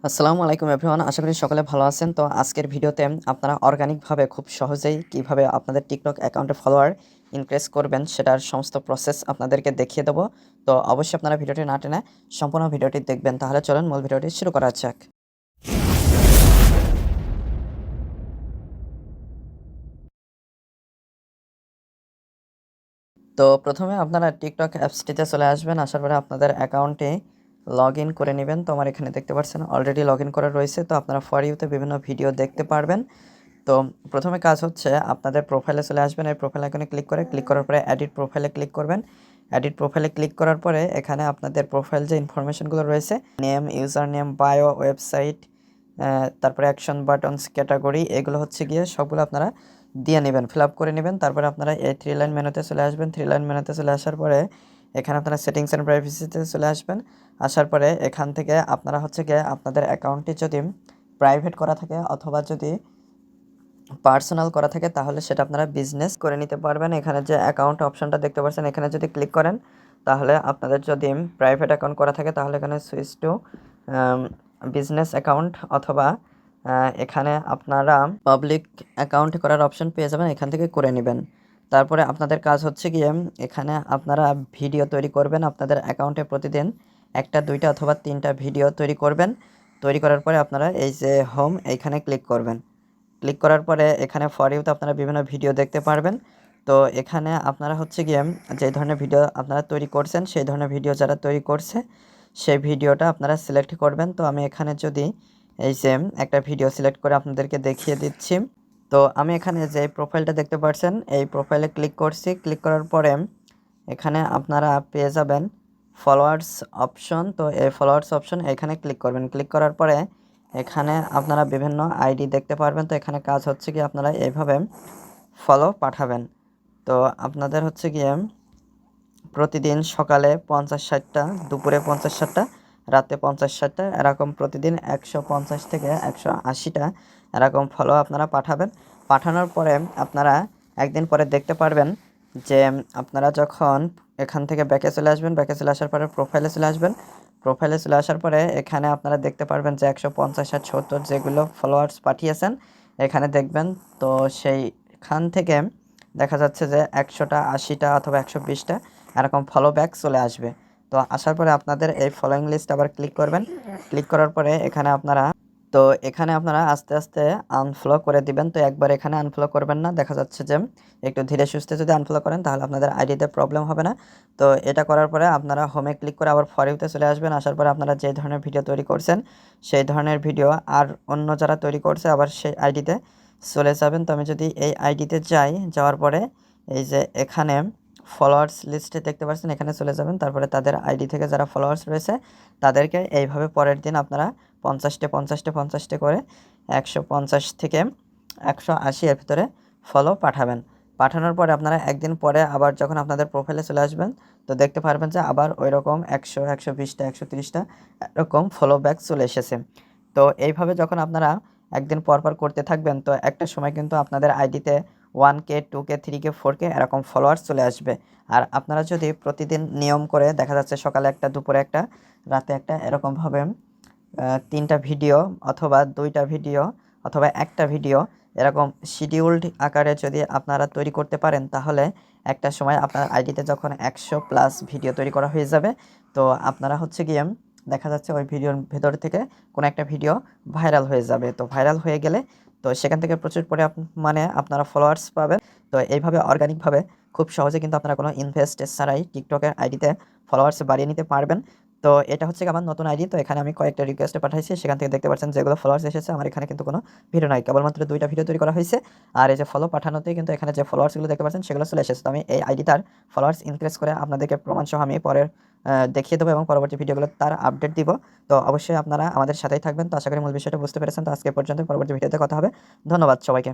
আসসালামু আলাইকুম এভরিওয়ান, আশা করি সকলে ভালো আছেন। তো আজকের ভিডিওতে আপনারা অর্গানিকভাবে খুব সহজেই কিভাবে আপনাদের টিকটক অ্যাকাউন্টে ফলোয়ার ইনক্রিজ করবেন সেটার সমস্ত প্রসেস আপনাদেরকে দেখিয়ে দেবো। তো অবশ্যই আপনারা ভিডিওটি না টেনে সম্পূর্ণ ভিডিওটি দেখবেন। তাহলে চলুন মূল ভিডিওটি শুরু করা যাক। তো প্রথমে আপনারা টিকটক অ্যাপসটিতে চলে আসবেন। আসার পরে আপনাদের অ্যাকাউন্টে লগ ইন করে নেবেন। তো আমার এখানে দেখতে পাচ্ছেন অলরেডি লগ ইন করা রয়েছে। তো আপনারা ফর ইউতে বিভিন্ন ভিডিও দেখতে পারবেন। তো প্রথমে কাজ হচ্ছে আপনাদের প্রোফাইলে চলে আসবেন। এই প্রোফাইল আইকনে ক্লিক করার পরে এডিট প্রোফাইলে ক্লিক করবেন। এডিট প্রোফাইলে ক্লিক করার পরে এখানে আপনাদের প্রোফাইল যে ইনফরমেশনগুলো রয়েছে, name, user name, bio, website, তারপরে অ্যাকশন বাটনস, ক্যাটাগরি, এগুলো হচ্ছে গিয়ে সবগুলো আপনারা দিয়ে নেবেন, ফিল আপ করে নেবেন। তারপরে আপনারা এই থ্রি লাইন মেনুতে চলে আসবেন। থ্রি লাইন মেনুতে চলে আসার পরে এখানে আপনারা সেটিংস অ্যান্ড প্রাইভেসিতে চলে আসবেন। আসার পরে এখান থেকে আপনারা হচ্ছে গিয়ে আপনাদের অ্যাকাউন্টটি যদি প্রাইভেট করা থাকে অথবা যদি পার্সোনাল করা থাকে তাহলে সেটা আপনারা বিজনেস করে নিতে পারবেন। এখানে যে অ্যাকাউন্ট অপশনটা দেখতে পাচ্ছেন, এখানে যদি ক্লিক করেন তাহলে আপনাদের যদি প্রাইভেট অ্যাকাউন্ট করা থাকে তাহলে এখানে সুইচ টু বিজনেস অ্যাকাউন্ট অথবা এখানে আপনারা পাবলিক অ্যাকাউন্ট করার অপশন পেয়ে যাবেন, এখান থেকে করে নেবেন। তারপরে আপনাদের কাজ হচ্ছে গিয়ে এখানে আপনারা ভিডিও তৈরি করবেন। আপনাদের অ্যাকাউন্টে প্রতিদিন একটা, দুইটা অথবা তিনটা ভিডিও তৈরি করবেন। তৈরি করার পরে আপনারা এই যে হোম, এইখানে ক্লিক করবেন। ক্লিক করার পরে এখানে ফর ইউতে আপনারা বিভিন্ন ভিডিও দেখতে পারবেন। তো এখানে আপনারা হচ্ছে গিয়ে যে ধরনের ভিডিও আপনারা তৈরি করছেন সেই ধরনের ভিডিও যারা তৈরি করছে সেই ভিডিওটা আপনারা সিলেক্ট করবেন। তো আমি এখানে যদি এই যে একটা ভিডিও সিলেক্ট করে আপনাদেরকে দেখিয়ে দিচ্ছি। তো আমি এখানে যে প্রোফাইলটা দেখতে পাচ্ছেন এই প্রোফাইলে ক্লিক করছি। ক্লিক করার পরে এখানে আপনারা পেয়ে যাবেন ফলোয়ার্স অপশন। তো এই ফলোয়ার্স অপশন এখানে ক্লিক করবেন। ক্লিক করার পরে এখানে আপনারা বিভিন্ন আইডি দেখতে পারবেন। তো এখানে কাজ হচ্ছে কি আপনারা এইভাবে ফলো পাঠাবেন। তো আপনাদের হচ্ছে গিয়ে প্রতিদিন সকালে 50-60টা, দুপুরে 50-60টা, রাতে 50-60টা, এরকম প্রতিদিন 150 থেকে 180টা এরকম ফলো আপনারা পাঠাবেন। পাঠানোর পরে আপনারা একদিন পরে দেখতে পারবেন যে আপনারা যখন এখান থেকে ব্যাকে চলে আসবেন, ব্যাকে চলে আসার পরে প্রোফাইলে চলে আসবেন। প্রোফাইলে চলে আসার পরে এখানে আপনারা দেখতে পারবেন যে 150, 60, 70 যেগুলো ফলোয়ার্স পাঠিয়েছেন এখানে দেখবেন। তো সেইখান থেকে দেখা যাচ্ছে যে 100টা, 80টা অথবা 120টা এরকম ফলো ব্যাক চলে আসবে। তো আসার পরে আপনাদের এই ফলোয়িং লিস্ট আবার ক্লিক করবেন। ক্লিক করার পরে এখানে আপনারা আস্তে আস্তে আনফলো করে দিবেন। তো একবার এখানে আনফলো করবেন না, দেখা যাচ্ছে যে একটু ধীরে সুস্থে যদি আনফলো করেন তাহলে আপনাদের আইডিতে প্রবলেম হবে না। তো এটা করার পরে আপনারা হোমে ক্লিক করে আবার ফর ইউতে চলে আসবেন। আসার পরে আপনারা যে ধরনের ভিডিও তৈরি করছেন সেই ধরনের ভিডিও আর অন্য যারা তৈরি করছে আবার সেই আইডিতে চলে যাবেন। তো আমি যদি এই আইডিতে যাই, যাওয়ার পরে এই যে এখানে ফলোয়ার্স লিস্টে দেখতে পাচ্ছেন এখানে চলে যাবেন। তারপরে তাদের আইডি থেকে যারা ফলোয়ার্স রয়েছে তাদেরকে এইভাবে পরের দিন আপনারা 50টে করে 150 থেকে 180 এর ভিতরে ফলো পাঠাবেন। পাঠানোর পরে আপনারা একদিন পরে আবার যখন আপনাদের প্রোফাইলে চলে আসবেন তো দেখতে পারবেন যে আবার ওই রকম 100, 120টা, 130টা এরকম ফলো ব্যাক চলে এসেছে। তো এইভাবে যখন আপনারা একদিন পর পর করতে থাকবেন তো একটা সময় কিন্তু আপনাদের আইডিতে 1K, 2K, 3K, 4K এরকম ফলোয়ার্স চলে আসবে। আর আপনারা যদি প্রতিদিন নিয়ম করে দেখা যাচ্ছে সকালে একটা, দুপুরে একটা, রাতে একটা এরকমভাবে 3টা ভিডিও অথবা 2টা ভিডিও অথবা একটা ভিডিও এরকম শিডিউলড আকারে যদি আপনারা তৈরি করতে পারেন তাহলে একটা সময় আপনার আইডিতে যখন 100+ ভিডিও তৈরি করা হয়ে যাবে তো আপনারা হচ্ছে গিয়ে দেখা যাচ্ছে ওই ভিডিওর ভেতর থেকে কোনো একটা ভিডিও ভাইরাল হয়ে যাবে। তো ভাইরাল হয়ে গেলে তো সেখান থেকে প্রচুর মানে আপনারা ফলোয়ার্স পাবেন। তো এইভাবে অর্গানিকভাবে খুব সহজে কিন্তু আপনারা কোনো ইনভেস্ট ছাড়াই টিকটকের আইডিতে ফলোয়ার্স বাড়িয়ে নিতে পারবেন। তো এটা হচ্ছে আমার নতুন আইডি। তো এখানে আমি কয়েকটা রিকোয়েস্টে পাঠাইছি, সেখান থেকে দেখতে পাচ্ছেন যেগুলো ফলোয়ার্স এসেছে। আমার এখানে কিন্তু কোনো ভিডিও নাই, কেবলমাত্র 2টা ভিডিও তৈরি করা হয়েছে। আর এই যে ফলো পাঠানোতেই কিন্তু এখানে যে ফলোয়ার্সগুলো দেখতে পাচ্ছেন সেগুলো চলে এসেছে। তো আমি এই আইডিটার ফলোয়ার্স ইনক্রিজ করে আপনাদেরকে প্রমাণসহ আমি পরের দেখিয়ে দেবো এবং পরবর্তী ভিডিওগুলো তার আপডেট দিব। তো অবশ্যই আপনারা আমাদের সাথেই থাকবেন। তো আশা করি মূল বিষয়টা বুঝতে পেরেছেন। তো আজকে পর্যন্ত, পরবর্তী ভিডিওতে কথা হবে। ধন্যবাদ সবাইকে।